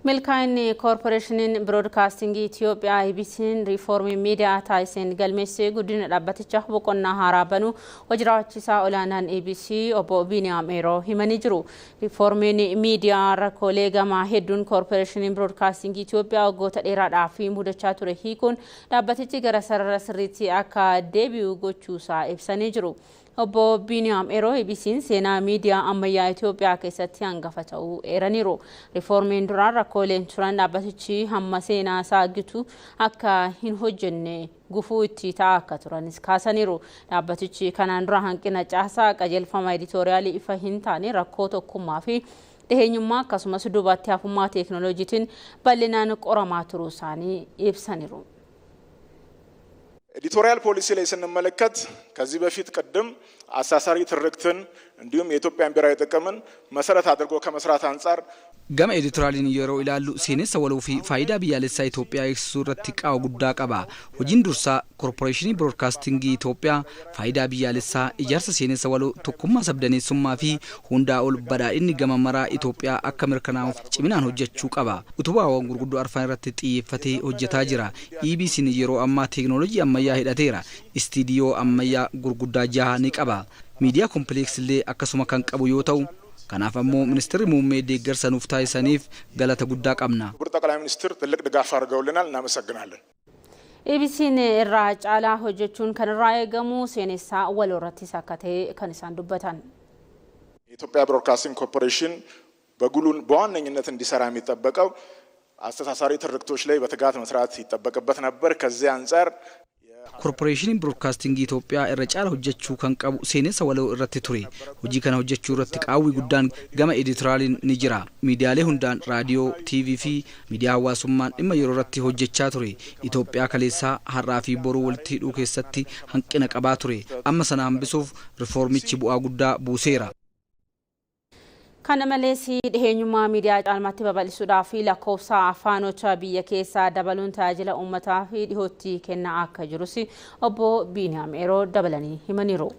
Milkaa'inni Koorporeeshiniin Biroodkaastingii Itoophiyaa IBC'n riifoormii miidiyaa taasiseen galmeessee guddina dhaabbatichaa boqonnaa haaraa banuu hojii raawwachiisaa olaanaan IBC obbo Biniyaam Eeroo himanii jiru. Riifoormiin miidiyaa rakkoolee gamaa hedduun Koorporeeshiniin Biroodkaastingii Itoophiyaa waggoota dheeraadhaaf mudachaa ture hiikuun dhaabbatichi gara sarara sirriitti akka deebi'u gochuusaa ibsanii jiru. Obbo Biniyaam Eeroo IBC'n seenaa miidiyaa ammayyaa Itoophiyaa keessatti hangafa ta'uu eeraniiru. Riifoormiin duraan rakkooleen turan dhaabbatichi hamma seenaa isaa gitu akka hin hojjenne gufuu itti ta'aa akka turanis kaasaniiru. Dhaabbatichi kanaan dura hanqina caasaa qajeelfama editoriaalii ifa hin taane rakkoo tokkummaa fi dhiheenyummaa akkasumas duubatti hafummaa teekinooloojiitiin bal'inaan qoramaa turuu isaanii ibsaniiru. ኤዲቶሪያል ፖሊሲ ላይ ስንመለከት ከዚህ በፊት ቀደም አሳሳሪ ትርክትን እንዲሁም የኢትዮጵያን ብሔራዊ ጥቅምን መሰረት አድርጎ ከመስራት አንፃር ገመ ኤዲቶሪያሊን yeroo ilaallu seenessa waloo fi faayidaa biyyaalessaa Itoophiyaa eegsisuu irratti qaawa guddaa qaba. Hojiin dursaa Koorporeeshinii Biroodkaastingii Itoophiyaa faayidaa biyyaalessaa ijaarsa seenessa waloo tokkummaa sabdaneessummaa fi hundaa ol badhaadhinni gama maraa Itoophiyaa akka mirkanaa'uuf ciminaan hojjechuu qaba. Utubaawwan gurguddoo arfan irratti xiyyeeffatee hojjetaa jira. IBC'n yeroo ammaa teekinooloojii ammayyaa hidhateera. Istiidiyoo ammayyaa gurguddaa 6 ni qaba. Miidiyaa kompileeks illee akkasuma kan qabu yoo ta'u kanaaf ammoo ministeerri muummee deeggarsa nuuf taasisaniif galata guddaa qabna. ጠቅላይ ሚኒስትር ትልቅ ድጋፍ አድርገውልናል እናመሰግናለን. IBC'n irraa caalaa hojjechuun kan irraa eegamu seenessaa waloo irratti akka ta'e kan isaan dubbatan. የኢትዮጵያ ብሮድካስቲንግ ኮርፖሬሽን በዋነኝነት እንዲሰራ የሚጠበቀው አስተሳሳሪ ትርክቶች ላይ በትጋት መስራት ይጠበቅበት ነበር። ከዚህ አንፃር Koorporeeshiniin Biroodkaastingii Itoophiyaa irra caala hojjechuu kan qabu seenessa waloo irratti ture. Hojii kana hojjechuu irratti qaawwi guddaan gama editoriyaaliin ni jira. Miidiyaalee hundaan raadiyoo, TV fi miidiyaa hawaasummaan dhimma yeroo irratti hojjechaa ture. Itoophiyaa kaleessaa har'aa fi boruu walitti hidhuu keessatti hanqina qabaa ture. Amma sana hambisuuf riifoormichi bu'aa guddaa buuseera. Kana malees dhiheenyummaa miidiyaa caalmaatti babal'isuudhaaf lakkoofsa afaanota biyya keessaa dabaluun tajaajila uummataa fi dhihootti kennaa akka jirus obbo Biniyaam Eeroo dabalanii himaniiru.